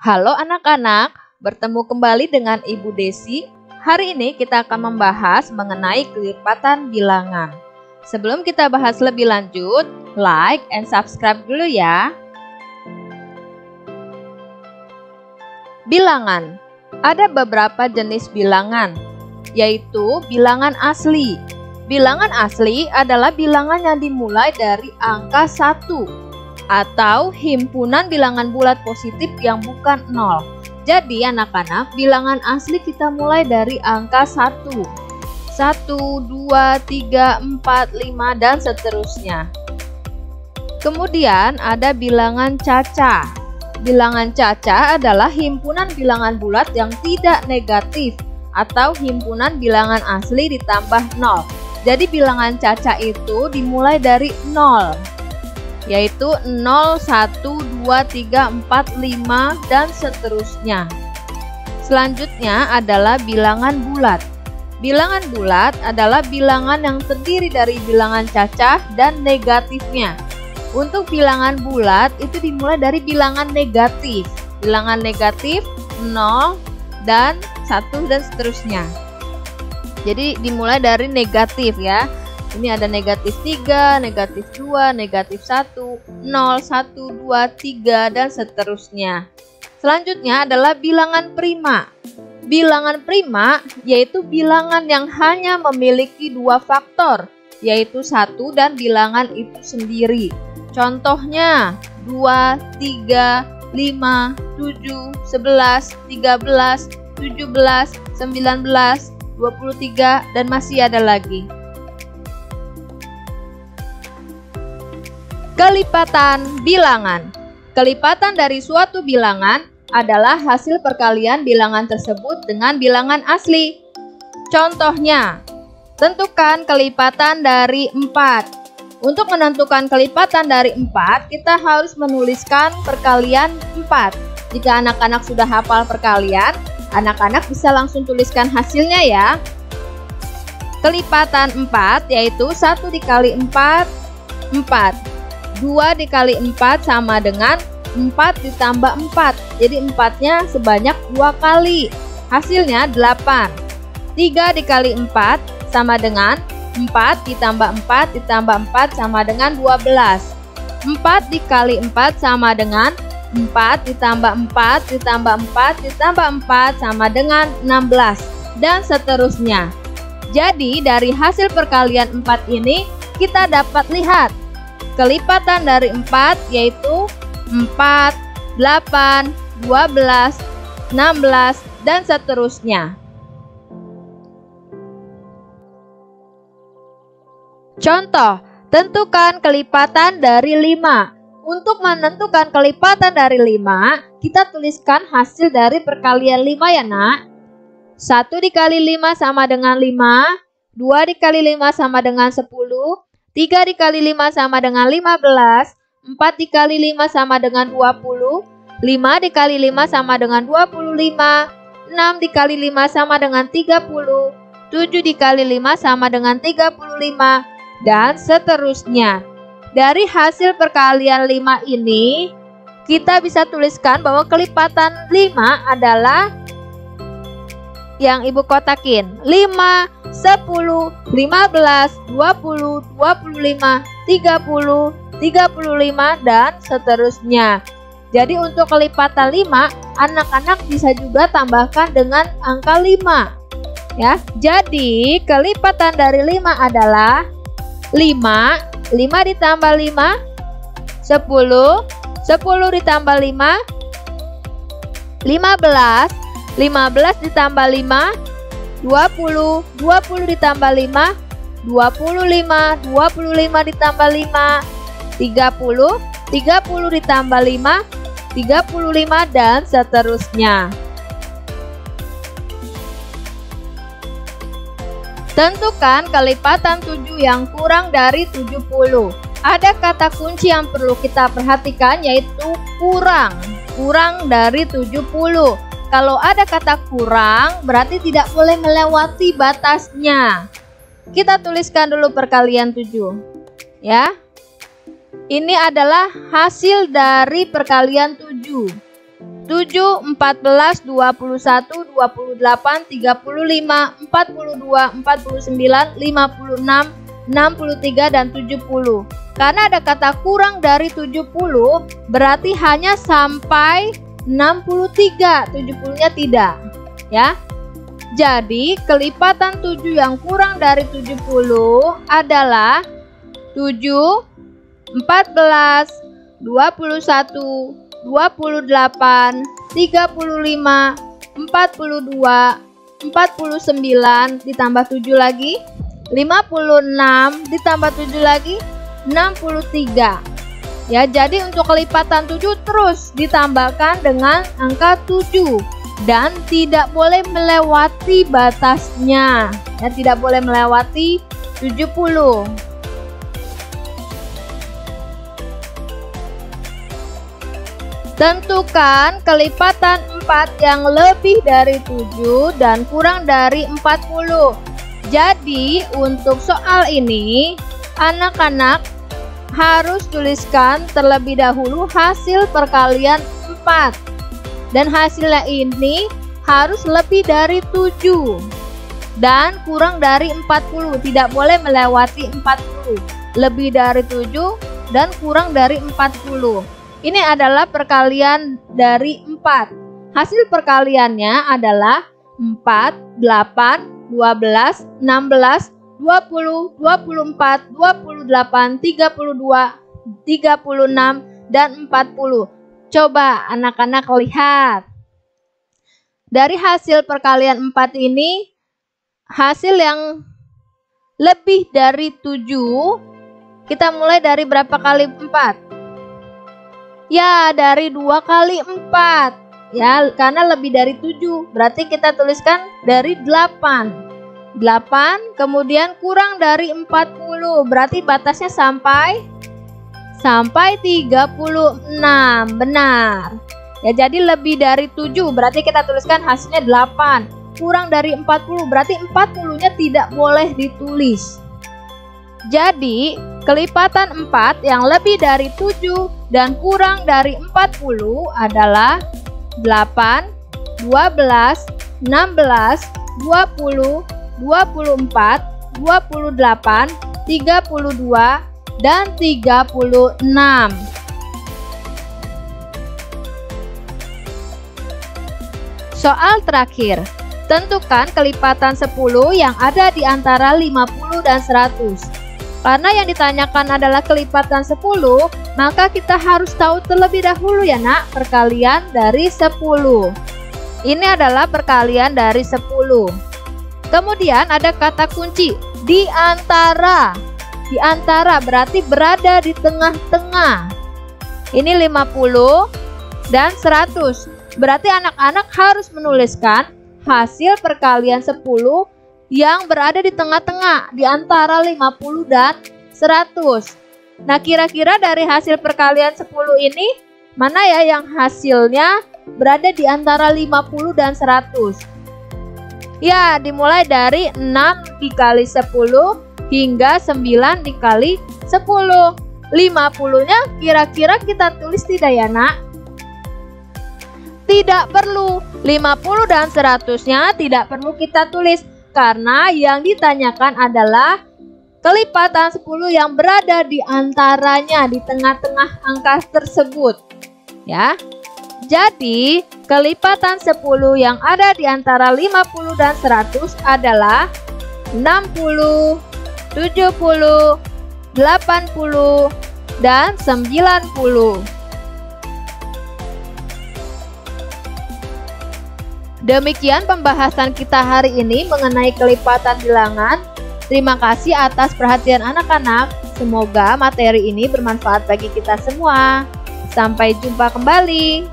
Halo anak-anak, bertemu kembali dengan Ibu Desi. Hari ini kita akan membahas mengenai kelipatan bilangan. Sebelum kita bahas lebih lanjut, like and subscribe dulu ya. Bilangan. Ada beberapa jenis bilangan, yaitu bilangan asli. Bilangan asli adalah bilangan yang dimulai dari angka 1 atau himpunan bilangan bulat positif yang bukan 0. Jadi anak-anak, bilangan asli kita mulai dari angka 1. 1, 2, 3, 4, 5, dan seterusnya. Kemudian ada bilangan caca. Bilangan caca adalah himpunan bilangan bulat yang tidak negatif atau himpunan bilangan asli ditambah 0. Jadi bilangan caca itu dimulai dari 0. Yaitu 0, 1, 2, 3, 4, 5, dan seterusnya. Selanjutnya adalah bilangan bulat. Bilangan bulat adalah bilangan yang terdiri dari bilangan cacah dan negatifnya. Untuk bilangan bulat itu dimulai dari bilangan negatif. Bilangan negatif 0 dan 1 dan seterusnya. Jadi dimulai dari negatif ya. Ini ada negatif 3, negatif 2, negatif 1, 0, 1, 2, 3, dan seterusnya. Selanjutnya adalah bilangan prima. Bilangan prima yaitu bilangan yang hanya memiliki 2 faktor, yaitu 1 dan bilangan itu sendiri. Contohnya 2, 3, 5, 7, 11, 13, 17, 19, 23, dan masih ada lagi. Kelipatan bilangan. Kelipatan dari suatu bilangan adalah hasil perkalian bilangan tersebut dengan bilangan asli. Contohnya, tentukan kelipatan dari 4. Untuk menentukan kelipatan dari 4, kita harus menuliskan perkalian 4. Jika anak-anak sudah hafal perkalian, anak-anak bisa langsung tuliskan hasilnya ya. Kelipatan 4 yaitu 1 dikali 4, 4. 2 dikali 4 sama dengan 4 ditambah 4. Jadi 4-nya sebanyak 2 kali. Hasilnya 8. 3 dikali 4 sama dengan 4 ditambah 4 ditambah 4 sama dengan 12. 4 dikali 4 sama dengan 4 ditambah 4 ditambah 4 ditambah 4 sama dengan 16. Dan seterusnya. Jadi dari hasil perkalian 4 ini kita dapat lihat kelipatan dari 4 yaitu 4, 8, 12, 16, dan seterusnya. Contoh, tentukan kelipatan dari 5. Untuk menentukan kelipatan dari 5, kita tuliskan hasil dari perkalian 5 ya nak. 1 dikali 5 sama dengan 5, 2 dikali 5 sama dengan 10, 3 dikali 5 sama dengan 15, 4 dikali 5 sama dengan 20, 5 dikali 5 sama dengan 25, 6 dikali 5 sama dengan 30, 7 dikali 5 sama dengan 35, dan seterusnya. Dari hasil perkalian 5 ini, kita bisa tuliskan bahwa kelipatan 5 adalah yang ibu kotakin. 5, 10, 15, 20, 25, 30, 35, dan seterusnya. Jadi untuk kelipatan 5, anak-anak bisa juga tambahkan dengan angka 5. Ya, jadi kelipatan dari 5 adalah 5, 5 ditambah 5, 10, 10 ditambah 5, 15, 15 ditambah 5, 20, 20 ditambah 5, 25, 25 ditambah 5, 30, 30 ditambah 5, 35, dan seterusnya. Tentukan kelipatan 7 yang kurang dari 70. Ada kata kunci yang perlu kita perhatikan yaitu kurang. Kurang dari 70. Kalau ada kata kurang, berarti tidak boleh melewati batasnya. Kita tuliskan dulu perkalian 7. Ya. Ini adalah hasil dari perkalian 7. 7, 14, 21, 28, 35, 42, 49, 56, 63, dan 70. Karena ada kata kurang dari 70, berarti hanya sampai 63, 70-nya tidak. Ya. Jadi, kelipatan 7 yang kurang dari 70 adalah 7, 14, 21, 28, 35, 42, 49 ditambah 7 lagi, 56 ditambah 7 lagi, 63. Ya, jadi untuk kelipatan 7 terus ditambahkan dengan angka 7 dan tidak boleh melewati batasnya. Ya, tidak boleh melewati 70. Tentukan kelipatan 4 yang lebih dari 7 dan kurang dari 40. Jadi untuk soal ini anak-anak harus tuliskan terlebih dahulu hasil perkalian 4. Dan hasilnya ini harus lebih dari 7 dan kurang dari 40. Tidak boleh melewati 40. Lebih dari 7 dan kurang dari 40. Ini adalah perkalian dari 4. Hasil perkaliannya adalah 4, 8, 12, 16, 20, 24, 28, 32, 36, dan 40. Coba anak-anak lihat. Dari hasil perkalian 4 ini, hasil yang lebih dari 7, kita mulai dari berapa kali 4? Ya, dari 2 kali 4. Ya, karena lebih dari 7. Berarti kita tuliskan dari 8. 8, kemudian kurang dari 40. Berarti batasnya sampai 36. Benar. Ya, jadi lebih dari 7. Berarti kita tuliskan hasilnya 8. Kurang dari 40. Berarti 40-nya tidak boleh ditulis. Jadi, kelipatan 4 yang lebih dari 7 dan kurang dari 40 adalah 8, 12, 16, 20, 24, 28, 32, dan 36. Soal terakhir. Tentukan kelipatan 10 yang ada di antara 50 dan 100. Karena yang ditanyakan adalah kelipatan 10, maka kita harus tahu terlebih dahulu ya nak, perkalian dari 10. Ini adalah perkalian dari 10. Kemudian ada kata kunci, di antara. Di antara berarti berada di tengah-tengah. Ini 50 dan 100. Berarti anak-anak harus menuliskan hasil perkalian 10 yang berada di tengah-tengah di antara 50 dan 100. Nah, kira-kira dari hasil perkalian 10 ini mana ya yang hasilnya berada di antara 50 dan 100? Ya, dimulai dari 6 dikali 10 hingga 9 dikali 10. 50-nya kira-kira kita tulis tidak ya nak? Tidak perlu. 50 dan 100-nya tidak perlu kita tulis. Karena yang ditanyakan adalah kelipatan 10 yang berada di antaranya, di tengah-tengah angka tersebut. Ya. Jadi, kelipatan 10 yang ada di antara 50 dan 100 adalah 60, 70, 80, dan 90. Demikian pembahasan kita hari ini mengenai kelipatan bilangan. Terima kasih atas perhatian anak-anak. Semoga materi ini bermanfaat bagi kita semua. Sampai jumpa kembali.